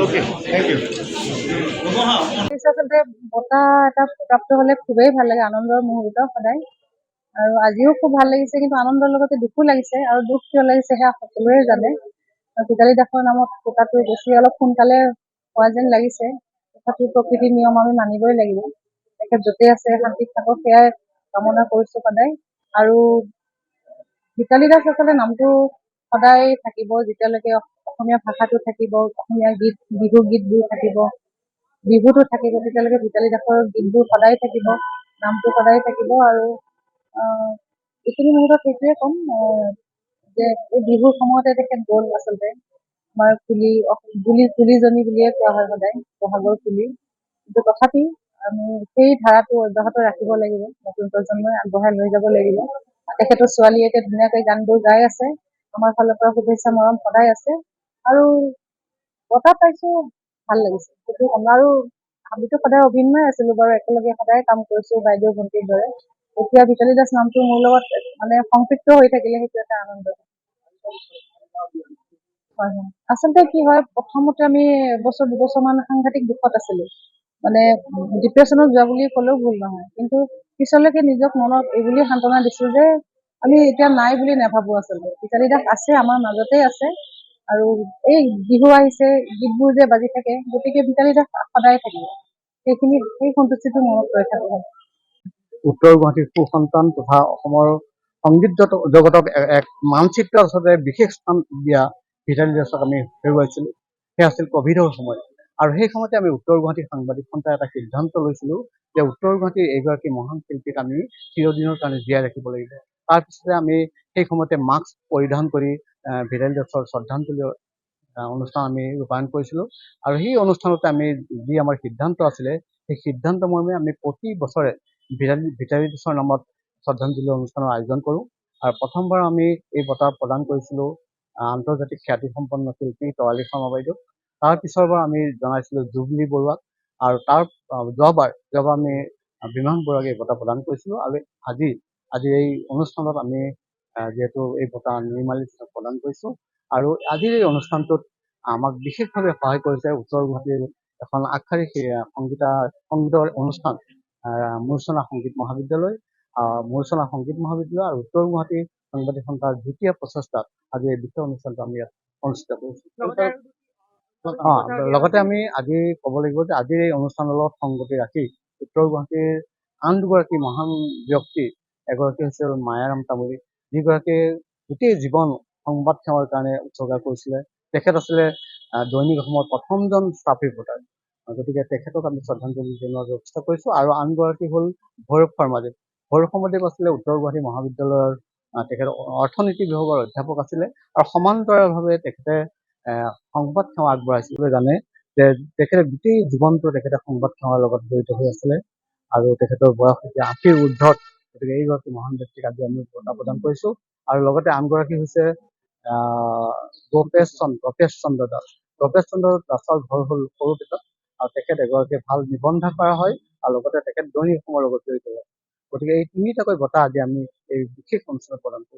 Okay, thank U. আচলতে বঁটা এটা প্ৰাপ্ত হলে খুবেই ভাল লাগে, আনন্দৰ মুহূৰ্ত সদায়। আৰু আজিও খুব ভাল লাগিছে, কিন্তু আনন্দৰ লগতে দুখো লাগিছে। আৰু দুখ কিয় লাগিছে সেয়া সকলোৱে জানে। ভিতালী দাসৰ নামত বঁটাটো বেছি অলপ সোনকালে হোৱা যেন লাগিছে। তথাপিও প্ৰকৃতিৰ নিয়ম আমি মানিবই লাগিব। তেখেত য'তে আছে শান্তিত থাকক, সেয়াই কামনা কৰিছো সদায়। আৰু ভিতালী দাস আচলতে নামটো সদায় থাকিব, যেতিয়ালৈকে অসমীয়া ভাষাটো থাকিব, অসমীয়া গীত বিহু গীতবোৰ থাকিব, বিহুতো থাকিব, তেতিয়ালৈকে ভিতালী দাসৰ গীতবোৰ সদায় থাকিব, নামটো সদায় থাকিব। আৰু এইখিনি মুহূৰ্তত সেইটোৱে ক'ম যে এই বিহুৰ সময়তে তেখেত গ'ল আচলতে। আমাৰ কুলিজনী বুলিয়ে কোৱা হয় সদায়, বহাগৰ কুলি। কিন্তু তথাপি আমি সেই ধাৰাটো অব্যাহত ৰাখিব লাগিব, নতুন প্ৰজন্মই আগবঢ়াই লৈ যাব লাগিব। তেখেতৰ ছোৱালীয়ে এতিয়া ধুনীয়াকৈ গানবোৰ গাই আছে, আমাৰ ফালৰ পৰা শুভেচ্ছা মৰম সদায় আছে। আৰু বঁটা পাইছো, ভাল লাগিছে সেইটো কম। আৰু আমিতো সদায় অভিন্নই আছিলো বাৰু, একেলগে সদায় কাম কৰিছো বাইদেউ ভণ্টিৰ দৰে। এতিয়া ভিতালী দাস নামটো মোৰ লগত মানে সংপৃক্ত হৈ থাকিলে সেইটো এটা আনন্দ। হয় হয়, আচলতে কি হয়, প্ৰথমতে আমি এবছৰ দুবছৰমান সাংঘাতিক দুখত আছিলো, মানে ডিপ্ৰেশ্যনত যোৱা বুলি ক'লেও ভুল নহয়। কিন্তু পিছলৈকে নিজক মনত এই বুলি সান্তনা দিছো যে আমি এতিয়া নাই বুলি নাভাবো। আচলতে ভিতালী দাস আছে, আমাৰ মাজতে আছে। আৰু এই বিহু আহিছে, গীতবোৰ যে বাজি থাকে, গতিকে ভিতালী দাস সদায় থাকিব। সেই সন্তুষ্টিটো মনত ৰৈ থাকো। উত্তৰ গুৱাহাটীৰ সুসন্তান তথা অসমৰ সংগীত জগতক এক মানচিত্ৰ আচলতে বিশেষ স্থান দিয়া ভিতালী দাসক আমি হেৰুৱাইছিলো। সেয়া আছিল কভিডৰ সময়। আৰু সেই সময়তে আমি উত্তৰ গুৱাহাটীৰ সাংবাদিক সন্থাই এটা সিদ্ধান্ত লৈছিলো যে উত্তৰ গুৱাহাটীৰ এইগৰাকী মহান শিল্পীক আমি চিৰদিনৰ কাৰণে জীয়াই ৰাখিব লাগিব। তাৰপিছতে আমি সেই সময়তে মাস্ক পৰিধান কৰি ভিতালী দাসৰ শ্ৰদ্ধাঞ্জলি অনুষ্ঠান আমি ৰূপায়ণ কৰিছিলো। আৰু সেই অনুষ্ঠানতে আমি যি আমাৰ সিদ্ধান্ত আছিলে, সেই সিদ্ধান্ত মৰ্মে আমি প্ৰতি বছৰে ভিতালী দাসৰ নামত শ্ৰদ্ধাঞ্জলি অনুষ্ঠানৰ আয়োজন কৰোঁ। আৰু প্ৰথমবাৰ আমি এই বঁটা প্ৰদান কৰিছিলো আন্তৰ্জাতিক খ্যাতিসম্পন্ন শিল্পী তৰালী শৰ্মা বাইদেউ। তাৰ পিছৰবাৰ আমি জনাইছিলো জুবলি বৰুৱাক। আৰু তাৰ যোৱাবাৰ আমি বিমান বৰুৱাক এই বঁটা প্ৰদান কৰিছিলো। আৰু আজি এই অনুষ্ঠানত আমি যিহেতু এই বঁটা নিৰ্মালী প্ৰদান কৰিছো। আৰু আজিৰ এই অনুষ্ঠানটোত আমাক বিশেষভাৱে সহায় কৰিছে উত্তৰ গুৱাহাটীৰ এখন আগশাৰী সংগীতৰ অনুষ্ঠান মূৰ্ছনা সংগীত মহাবিদ্যালয় আৰু উত্তৰ গুৱাহাটী সাংবাদিক সন্থাৰ যুটীয়া প্ৰচেষ্টাত আজি এই বিশেষ অনুষ্ঠানটো আমি ইয়াত অনুষ্ঠিত কৰিছো। লগতে আমি আজি ক'ব লাগিব যে আজিৰ এই অনুষ্ঠানৰ লগত সংগতি ৰাখি উত্তৰ গুৱাহাটীৰ আন দুগৰাকী মহান ব্যক্তি, এগৰাকী হৈছে মায়াৰাম তামুলী, যিগৰাকীয়ে গোটেই জীৱন সংবাদ সেৱাৰ কাৰণে উৎসৰ্গা কৰিছিলে। তেখেত আছিলে দৈনিক অসমৰ প্ৰথমজন ষ্টাফ ৰিপৰ্টাৰ। গতিকে তেখেতক আমি শ্ৰদ্ধাঞ্জলি জনোৱাৰ ব্যৱস্থা কৰিছো। আৰু আনগৰাকী হ'ল ভৈৰৱ শৰ্মাদেৱ। ভৈৰৱ শৰ্মাদেৱ আছিলে উত্তৰ গুৱাহাটী মহাবিদ্যালয়ৰ তেখেত অৰ্থনীতি বিভাগৰ অধ্যাপক আছিলে। আৰু সমান্তৰালভাৱে তেখেতে সংবাদ সেৱা আগবঢ়াইছিলে। জানে যে তেখেতে গোটেই জীৱনটো তেখেতে সংবাদ সেৱাৰ লগত জড়িত হৈ আছিলে। আৰু তেখেতৰ বয়স এতিয়া ৮০ৰ ঊৰ্ধত। গতিকে এইগৰাকী মহান ব্যক্তিক আজি আমি বঁটা প্ৰদান কৰিছো। আৰু লগতে আনগৰাকী হৈছে গপেশ চন্দ্ৰ দাস। গপেশ চন্দ্ৰ দাসৰ ঘৰ হ'ল সৰুপেটত। আৰু তেখেত এগৰাকী ভাল নিবন্ধা কৰা হয়। আৰু লগতে তেখেত দৈনিক অসমৰ লগত জড়িত হয়। গতিকে এই তিনিটাকৈ বঁটা আজি আমি এই বিশেষ অনুষ্ঠানত প্ৰদান কৰিছো।